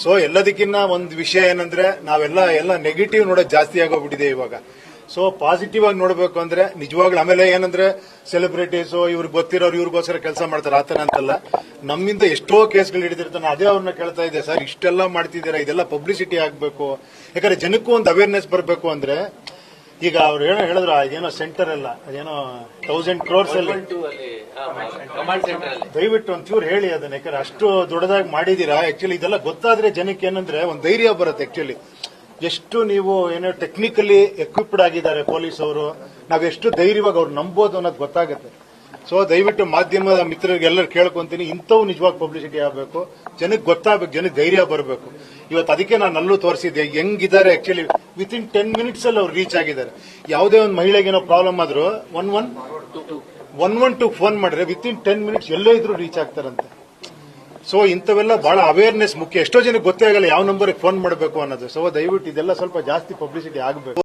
So ಎಲ್ಲದಕ್ಕಿಂತ ಒಂದು ವಿಷಯ ಏನಂದ್ರೆ ನಾವೆಲ್ಲ ನೆಗೆಟಿವ್ ನೋಡೋದು ಜಾಸ್ತಿ ಆಗೋಗ್ಬಿಟ್ಟಿದೆ ಇವಾಗ. ಸೊ ಪಾಸಿಟಿವ್ ಆಗಿ ನೋಡ್ಬೇಕು ಅಂದ್ರೆ ನಿಜವಾಗ್ಲೂ ಆಮೇಲೆ ಏನಂದ್ರೆ ಸೆಲೆಬ್ರಿಟೀಸ್ ಇವ್ರಿಗೆ ಗೊತ್ತಿರೋರು ಇವ್ರಿಗೋಸ್ಕರ ಕೆಲಸ ಮಾಡ್ತಾರೆ ಆತರ ಅಂತಲ್ಲ. ನಮ್ಮಿಂದ ಎಷ್ಟೋ ಕೇಸ್ಗಳು ಹಿಡಿದಿರ್ತಾನೆ. ಅದೇ ಅವ್ರನ್ನ ಕೇಳ್ತಾ ಇದೆ, ಸರ್ ಇಷ್ಟೆಲ್ಲ ಮಾಡ್ತಿದ್ದೀರಾ, ಇದೆಲ್ಲ ಪಬ್ಲಿಸಿಟಿ ಆಗ್ಬೇಕು, ಯಾಕಂದ್ರೆ ಜನಕ್ಕೂ ಒಂದು ಅವೇರ್ನೆಸ್ ಬರಬೇಕು. ಅಂದ್ರೆ ಈಗ ಅವ್ರು ಹೇಳಿದ್ರು ಏನೋ ಸೆಂಟರ್ ಎಲ್ಲ ಅದೇನೋ 1000 crores ಅಲ್ಲಿ ದಯವಿಟ್ಟು ಒಂಚೂರು ಹೇಳಿ ಅದನ್ನ, ಯಾಕಂದ್ರೆ ಅಷ್ಟು ದೊಡ್ಡದಾಗಿ ಮಾಡಿದೀರಾ. ಆಕ್ಚುಲಿ ಇದೆಲ್ಲ ಗೊತ್ತಾದ್ರೆ ಜನಕ್ಕೆ ಏನಂದ್ರೆ ಒಂದು ಧೈರ್ಯ ಬರುತ್ತೆ. ಆಕ್ಚುಲಿ ಎಷ್ಟು ನೀವು ಏನೋ ಟೆಕ್ನಿಕಲಿ ಎಕ್ವಿಪ್ಡ್ ಆಗಿದ್ದಾರೆ ಪೊಲೀಸ್ ಅವರು, ನಾವೆಷ್ಟು ಧೈರ್ಯವಾಗಿ ಅವ್ರು ನಂಬೋದು ಅನ್ನೋದು ಗೊತ್ತಾಗುತ್ತೆ. ಸೊ ದಯವಿಟ್ಟು ಮಾಧ್ಯಮದ ಮಿತ್ರರಿಗೆ ಎಲ್ಲರೂ ಕೇಳ್ಕೊಂತೀನಿ, ಇಂಥವು ನಿಜವಾಗಿ ಪಬ್ಲಿಸಿಟಿ ಆಗಬೇಕು, ಜನಕ್ಕೆ ಗೊತ್ತಾಗಬೇಕು, ಜನಕ್ಕೆ ಧೈರ್ಯ ಬರಬೇಕು. ಇವತ್ತು ಅದಕ್ಕೆ ನಾನು ಅಲ್ಲೂ ತೋರಿಸಿದ್ದೆ ಹೆಂಗಿದ್ದಾರೆ. ಆಕ್ಚುಲಿ ವಿತಿನ್ 10 minutes ಅಲ್ಲಿ ಅವ್ರು ರೀಚ್ ಆಗಿದ್ದಾರೆ. ಯಾವುದೇ ಒಂದು ಮಹಿಳೆಗೇನೋ ಪ್ರಾಬ್ಲಮ್ ಆದ್ರೂ 112 ಫೋನ್ ಮಾಡಿದ್ರೆ ವಿತಿನ್ 10 minutes ಎಲ್ಲೇ ಇದ್ರು ರೀಚ್ ಆಗ್ತಾರಂತೆ. ಸೊ ಇಂಥವೆಲ್ಲ ಬಹಳ ಅವೇರ್ನೆಸ್ ಮುಖ್ಯ. ಎಷ್ಟೋ ಜನಕ್ಕೆ ಗೊತ್ತೇ ಆಗಲ್ಲ ಯಾವ ನಂಬರ್ಗೆ ಫೋನ್ ಮಾಡಬೇಕು ಅನ್ನೋದು. ಸೊ ದಯವಿಟ್ಟು ಇದೆಲ್ಲ ಸ್ವಲ್ಪ ಜಾಸ್ತಿ ಪಬ್ಲಿಸಿಟಿ ಆಗಬೇಕು.